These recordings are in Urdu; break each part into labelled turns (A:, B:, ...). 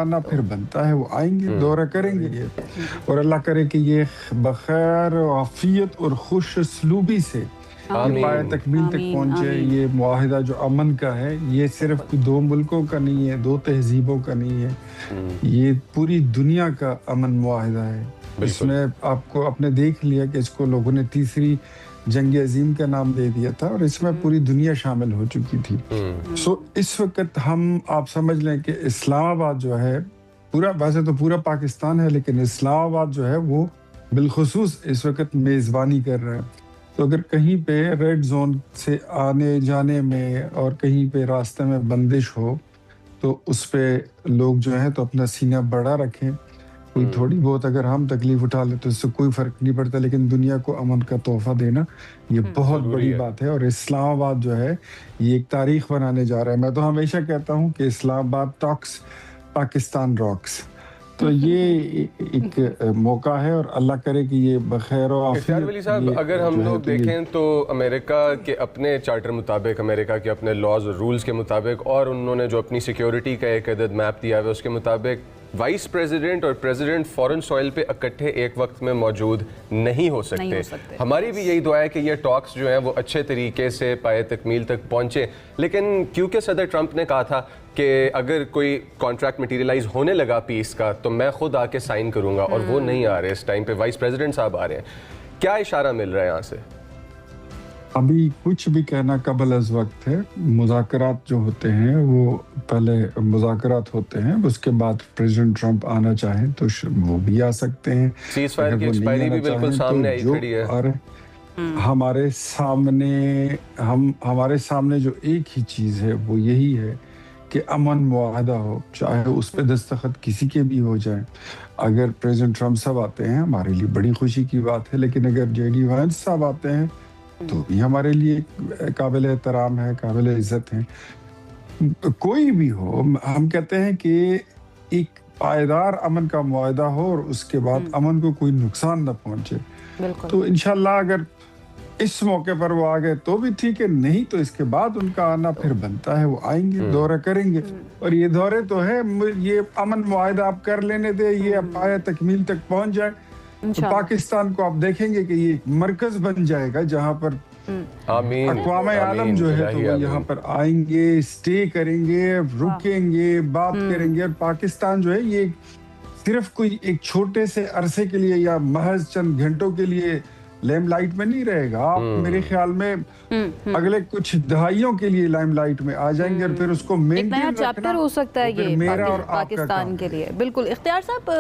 A: آنا پھر بنتا ہے، وہ آئیں گے، دورہ کریں گے یہ، اور اللہ کرے کہ یہ بخیر و عافیت اور خوش اسلوبی سے یہ پائے تکمیل تک پہنچے۔ یہ معاہدہ جو امن کا ہے، یہ صرف دو ملکوں کا نہیں ہے، دو تہذیبوں کا نہیں ہے، یہ پوری دنیا کا امن معاہدہ ہے۔ اس میں آپ کو آپ نے دیکھ لیا کہ اس کو لوگوں نے تیسری جنگ عظیم کا نام دے دیا تھا، اور اس میں پوری دنیا شامل ہو چکی تھی۔ اس وقت آپ سمجھ لیں کہ اسلام آباد جو ہے، ویسے تو پورا پاکستان ہے، لیکن اسلام آباد جو ہے وہ بالخصوص اس وقت میزبانی کر رہا ہے۔ تو اگر کہیں پہ ریڈ زون سے آنے جانے میں اور کہیں پہ راستے میں بندش ہو تو اس پہ لوگ جو ہے تو اپنا سینہ بڑا رکھیں۔ کوئی تھوڑی بہت اگر ہم تکلیف اٹھا لیں تو اس سے کوئی فرق نہیں پڑتا، لیکن دنیا کو امن کا تحفہ دینا یہ بہت بڑی بات ہے، اور اسلام آباد جو ہے یہ ایک تاریخ بنانے جا رہا ہے۔ میں تو ہمیشہ کہتا ہوں کہ اسلام آباد ٹاکس، پاکستان راکس۔ تو یہ ایک موقع ہے، اور اللہ کرے کہ یہ بخیر و عافیت۔
B: اختیار ولی صاحب، اگر ہم لوگ دیکھیں تو امریکہ کے اپنے چارٹر مطابق، امریکہ کے اپنے لاز اور رولز کے مطابق، اور انہوں نے جو اپنی سیکیورٹی کا ایک عدد میپ دیا ہے اس کے مطابق وائس پریزیڈنٹ اور پریزیڈنٹ فورن سوئل پہ اکٹھے ایک وقت میں موجود نہیں ہو سکتے۔ ہماری بھی یہی دعا ہے کہ یہ ٹاکس جو ہیں وہ اچھے طریقے سے پائے تکمیل تک پہنچے، لیکن کیونکہ صدر ٹرمپ نے کہا تھا کہ اگر کوئی کانٹریکٹ مٹیریلائز ہونے لگا پیس کا تو میں خود آ کے سائن کروں گا، اور وہ نہیں آ رہے اس ٹائم پہ، وائس پریزیڈنٹ صاحب آ رہے ہیں۔ کیا اشارہ مل رہا ہے یہاں سے؟
A: ابھی کچھ بھی کہنا قبل از وقت ہے۔ مذاکرات جو ہوتے ہیں وہ پہلے مذاکرات ہوتے ہیں، اس کے بعد پریزیڈنٹ ٹرمپ آنا چاہیں تو وہ بھی آ سکتے ہیں۔
B: سیز فائر کی ایکسپائری بھی بالکل سامنے آئی کھڑی ہے۔
A: ہمارے سامنے جو ایک ہی چیز ہے وہ یہی ہے کہ امن معاہدہ ہو، چاہے اس پہ دستخط کسی کے بھی ہو جائیں۔ اگر پریزیڈنٹ ٹرمپ صاحب آتے ہیں ہمارے لیے بڑی خوشی کی بات ہے، لیکن اگر جے ڈی وینس صاحب آتے ہیں تو بھی ہمارے لیے قابل احترام ہے، قابل عزت ہے۔ کوئی بھی ہو، ہم کہتے ہیں کہ ایک پائیدار امن کا معاہدہ ہو اور اس کے بعد امن کو کوئی نقصان نہ پہنچے۔ تو انشاءاللہ اگر اس موقع پر وہ آگئے تو بھی ٹھیک ہے، نہیں تو اس کے بعد ان کا آنا پھر بنتا ہے، وہ آئیں گے، دورہ کریں گے، اور یہ دورے تو ہے، یہ امن معاہدہ آپ کر لینے دے، یہ پایہ تکمیل تک پہنچ جائے تو پاکستان کو آپ دیکھیں گے کہ یہ مرکز بن جائے گا جہاں پر اقوام عالم جو ہے تو وہ یہاں پر آئیں گے، اسٹے کریں گے، رکیں گے، بات کریں گے، اور پاکستان جو ہے یہ صرف کوئی ایک چھوٹے سے عرصے کے لیے یا محض چند گھنٹوں کے لیے لائم لائٹ میں نہیں رہے گا۔ آپ میرے خیال میں اگلے کچھ دہائیوں کے لیے لائم لائٹ میں آ جائیں گے، اور پھر اس کو
C: ایک نیا چیپٹر ہو سکتا ہے یہ پاکستان کے لیے۔ بالکل اختیار صاحب،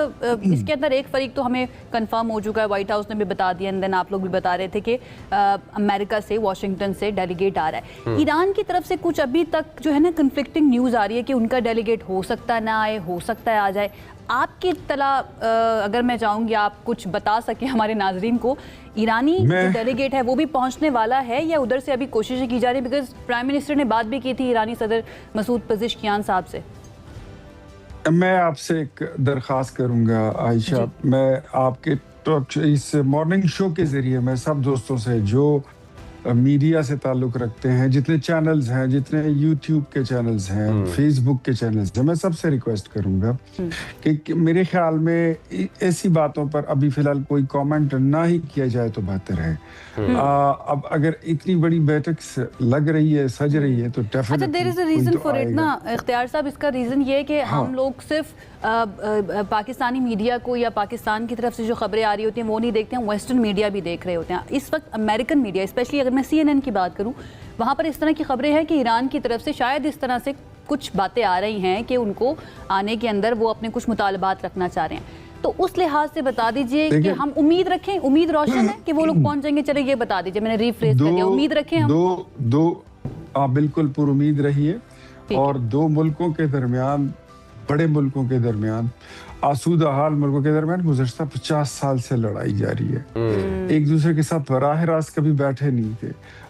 C: اس کے اندر ایک فریق تو ہمیں کنفرم ہو چکا ہے، وائٹ ہاؤس نے بھی بتا دیا، دین آپ لوگ بھی بتا رہے تھے کہ امریکہ سے، واشنگٹن سے ڈیلیگیٹ آ رہا ہے۔ ایران کی طرف سے کچھ ابھی تک جو ہے نا کنفلکٹنگ نیوز آ رہی ہے کہ ان کا ڈیلیگیٹ ہو سکتا ہے نہ آئے، ہو سکتا ہے آ جائے۔ آپ کی اطلاع اگر میں چاہوں گی آپ کچھ بتا سکیں ہمارے ناظرین کو، ایرانی جو ڈیلیگیٹ ہے وہ بھی پہنچنے والا ہے یا ادھر سے ابھی کوششیں کی جا رہی ہیں؟ بیکاز پرائم منسٹر نے بات بھی کی تھی ایرانی صدر مسعود پزشکیان صاحب سے۔
A: میں آپ سے ایک درخواست کروں گا عائشہ، میں آپ کے اس مارننگ شو کے ذریعے میں سب دوستوں سے جو میڈیا سے تعلق رکھتے ہیں، جتنے چینلز ہیں، جتنے یوٹیوب کے چینلز ہیں، فیس بک کے چینلز ہیں، میں سب سے ریکویسٹ کروں گا کہ میرے خیال میں ایسی باتوں پر ابھی فی الحال کوئی کامنٹ نہ ہی کیا جائے تو بہتر ہے۔ اب اگر اتنی بڑی بیٹھک لگ رہی ہے، سج رہی ہے تو
C: اچھا، دیر از اے ریزن فار اٹ نا اختیار صاحب، اس کا ریزن یہ ہے کہ ہم لوگ صرف پاکستانی میڈیا کو یا پاکستان کی طرف سے جو خبریں آ رہی ہوتی ہیں وہ نہیں دیکھتے ہیں، ویسٹرن میڈیا بھی دیکھ رہے ہوتے ہیں۔ اس وقت امریکن میڈیا، اسپیشلی اگر میں سی این این کی بات کروں، وہاں پر اس طرح کی خبریں ہیں کہ ایران کی طرف سے شاید اس طرح سے کچھ باتیں آ رہی ہیں کہ ان کو آنے کے اندر وہ اپنے کچھ مطالبات رکھنا چاہ رہے ہیں۔ تو اس لحاظ سے بتا دیجئے کہ ہم امید رکھیں، امید روشن ہے کہ وہ لوگ پہنچ جائیں گے؟ چلے یہ بتا دیجئے، میں نے ریفریز کر دیا، امید رکھیں ہم؟
A: آپ بالکل پر امید رہیے، اور دو ملکوں کے درمیان، بڑے ملکوں کے درمیان، آسودہ حال ملکوں کے درمیان گزشتہ 50 سال سے لڑائی جاری ہے، ایک دوسرے کے ساتھ براہ راست کبھی بیٹھے نہیں تھے۔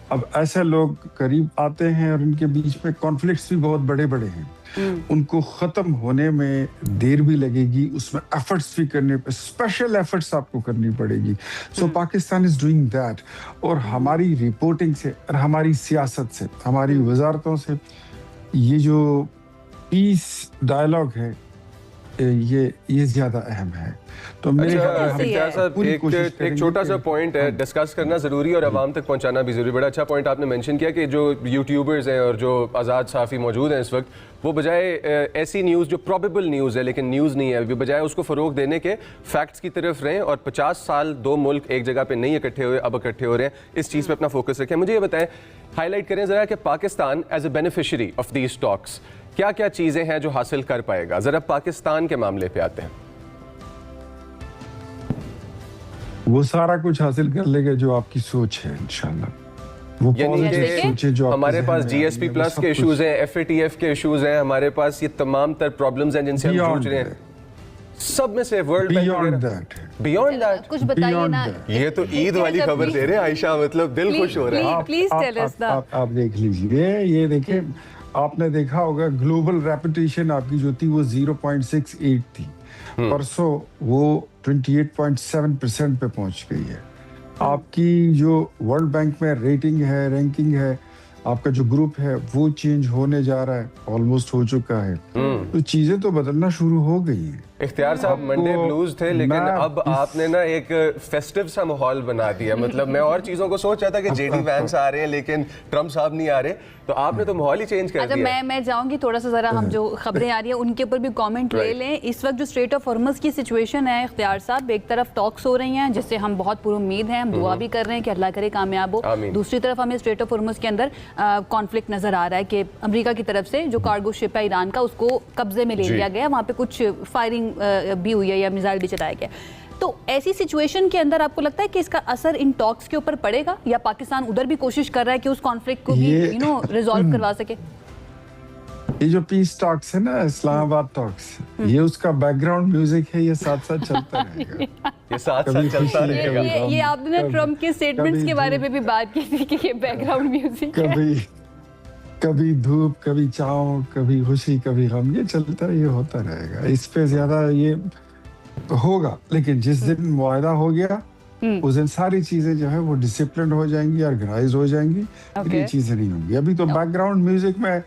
A: اب ایسے لوگ قریب آتے ہیں اور ان کے بیچ میں کانفلکٹس بھی بہت بڑے بڑے ہیں، ان کو ختم ہونے میں دیر بھی لگے گی، اس میں ایفرٹس بھی کرنے، اسپیشل ایفرٹس آپ کو کرنی پڑے گی۔ سو پاکستان از ڈوئنگ دیٹ، اور ہماری رپورٹنگ سے اور ہماری سیاست سے، ہماری وزارتوں سے یہ جو پیس ڈائلاگ ہے یہ زیادہ اہم ہے. تو میرے
B: ایک چھوٹا سا پوائنٹ ہے ڈسکس کرنا ضروری اور عوام تک پہنچانا بھی ضروری. بڑا اچھا پوائنٹ آپ نے مینشن کیا کہ جو یوٹیوبرز ہیں اور جو آزاد صحافی موجود ہیں اس وقت، وہ بجائے ایسی نیوز جو پروبیبل نیوز ہے لیکن نیوز نہیں ہے، بجائے اس کو فروغ دینے کے فیکٹس کی طرف رہیں، اور 50 سال دو ملک ایک جگہ پہ نہیں اکٹھے ہوئے، اب اکٹھے ہو رہے ہیں، اس چیز پہ اپنا فوکس رکھیں. مجھے یہ بتائیں، ہائی لائٹ کریں ذرا کہ Pakistan as a beneficiary of these talks کیا کیا چیزیں ہیں جو حاصل کر پائے گا. ذرا پاکستان کے معاملے پہ آتے ہیں.
A: وہ سارا کچھ حاصل کر لے گا جو آپ کی سوچ ہے انشاءاللہ. وہ
B: ہمارے پاس جی ایس پی پلس کے ایشوز ہیں، ایف اے ٹی ایف کے ایشوز ہیں، ہمارے پاس یہ تمام تر پرابلمز ہیں جن سے ہم جوجھ رہے ہیں. سب میں سے ورلڈ بیونڈ دیٹ
C: کچھ بتائیے نا.
B: یہ تو عید والی خبر دے رہے ہیں عائشہ، مطلب دل خوش ہو رہا ہے.
C: پلیز ٹیل اس دا.
A: آپ دیکھ لیجئے، یہ دیکھیں، آپ نے دیکھا ہوگا گلوبل ریپوٹیشن آپ کی جو تھی وہ 0.68 تھی، پرسوں وہ 28.7% پہ پہنچ گئی ہے. آپ کی جو ورلڈ بینک میں ریٹنگ ہے، رینکنگ ہے، آپ کا جو گروپ ہے وہ چینج ہونے جا رہا ہے، آلموسٹ ہو چکا ہے. تو چیزیں تو بدلنا شروع ہو گئی ہیں.
B: اختیار صاحب منڈے بلوز تھے، لیکن اب آپ نے نا ایک فیسٹیو سا ماحول بنا دیا. مطلب میں اور چیزوں کو سوچ رہا تھا کہ جے ڈی وینس آ رہے ہیں لیکن ٹرمپ صاحب نہیں آ رہے، تو آپ نے تو ماحول ہی چینج کر دیا.
C: میں جاؤں گی تھوڑا سا، ذرا ہم جو خبریں آ رہی ہیں ان کے اوپر بھی کامنٹ لے لیں. اس وقت جو اسٹریٹ آف ہارمز کی سچویشن ہے اختیار صاحب، ایک طرف ٹاکس ہو رہی ہیں جس سے ہم بہت پر امید ہیں، ہم دعا بھی کر رہے ہیں کہ اللہ کرے کامیاب ہو. دوسری طرف ہمیں اسٹریٹ آف ہارمز کے اندر کانفلکٹ نظر آ رہا ہے کہ امریکہ کی طرف سے جو کارگو شپ ہے ایران کا، اس کو قبضے میں لے لیا گیا. وہاں پہ کچھ فائرنگ بھی ہوئی ہے یا میزائل بھی چلایا گیا. تو ایسی سچویشن کے اندر آپ کو لگتا ہے کہ اس کا اثر ان ٹاکس کے اوپر پڑے گا، یا پاکستان ادھر بھی کوشش کر رہا ہے کہ اس کانفلکٹ کو بھی ریزالو کروا سکے؟
A: یہ جو پیس ٹاکس ہے نا، اسلام آباد ٹاکس، یہ اس کا بیک گراؤنڈ میوزک ہے، یہ ساتھ ساتھ چلتا رہے گا.
B: یہ ساتھ ساتھ چلتا رہے گا.
C: یہ آپ نے ٹرمپ کے سٹیٹمنٹس کے بارے میں بھی بات کی تھی کہ یہ بیک گراؤنڈ میوزک ہے.
A: کبھی دھوپ، کبھی چھاؤں، کبھی خوشی، کبھی غم، یہ چلتا ہے، یہ ہوتا رہے گا. اس پہ زیادہ یہ ہوگا، لیکن جس دن معاہدہ ہو گیا اس دن ساری چیزیں جو ہے وہ ڈسپلنڈ ہو جائیں گی، آرگنائز ہو جائیں گی. یہ چیزیں نہیں ہوں گی. ابھی تو بیک گراؤنڈ میوزک میں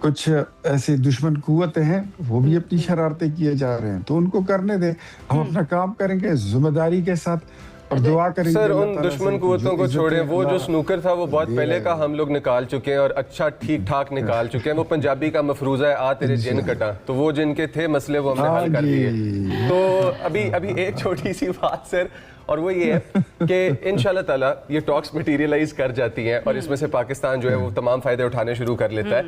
A: کچھ ایسی دشمن قوتیں ہیں، وہ بھی اپنی شرارتیں کیے جا رہے ہیں، تو ان کو کرنے دیں. ہم اپنا کام کریں گے ذمہ داری کے ساتھ اور دعا کریں گے.
B: سر ان دشمن قوتوں کو چھوڑیں، وہ جو سنوکر تھا وہ بہت پہلے کا ہم لوگ نکال چکے ہیں اور اچھا ٹھیک ٹھاک نکال چکے ہیں. وہ پنجابی کا مفروضہ ہے، آ تیرے جن کٹا، تو وہ جن کے تھے مسئلے وہ ہم نے حل کر دیے. تو ابھی ایک چھوٹی سی بات سر، اور وہ یہ ہے کہ انشاءاللہ تعالیٰ یہ ٹاکس مٹیریلائز کر جاتی ہیں اور اس میں سے پاکستان جو ہے وہ تمام فائدے اٹھانے شروع کر لیتا ہے.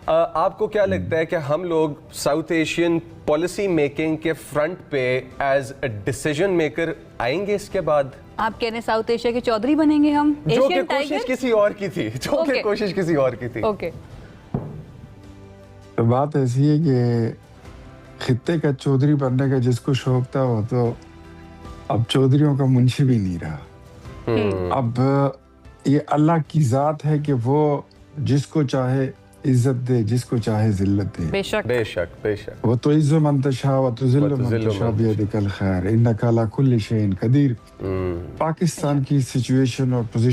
B: آپ کو کیا لگتا ہے کہ ہم لوگ ساؤتھ ایشین پالیسی میکنگ کے فرنٹ پہ ایز اے ڈیسیژن میکر آئیں گے اس کے بعد؟
C: آپ کہنے ساؤتھ ایشیا کے چودھری بنیں گے ہم؟
B: جو کہ کوشش کسی اور کی تھی، کوشش کسی اور کی تھی.
A: بات ایسی ہے کہ خطے کا چودھری بننے کا جس کو شوق تھا وہ تو اب چودھریوں کا منشی بھی نہیں رہا. اب یہ اللہ کی ذات ہے کہ وہ جس کو چاہے عزت دے، جس کو چاہے ذلت دے.
C: بے شک
B: بے شک بے شک.
A: وہ تو عز من تشاء و تذل من تشاء بیدک الخیر انک علی کل شیء قدیر. پاکستان کی سچویشن اور پوزیشن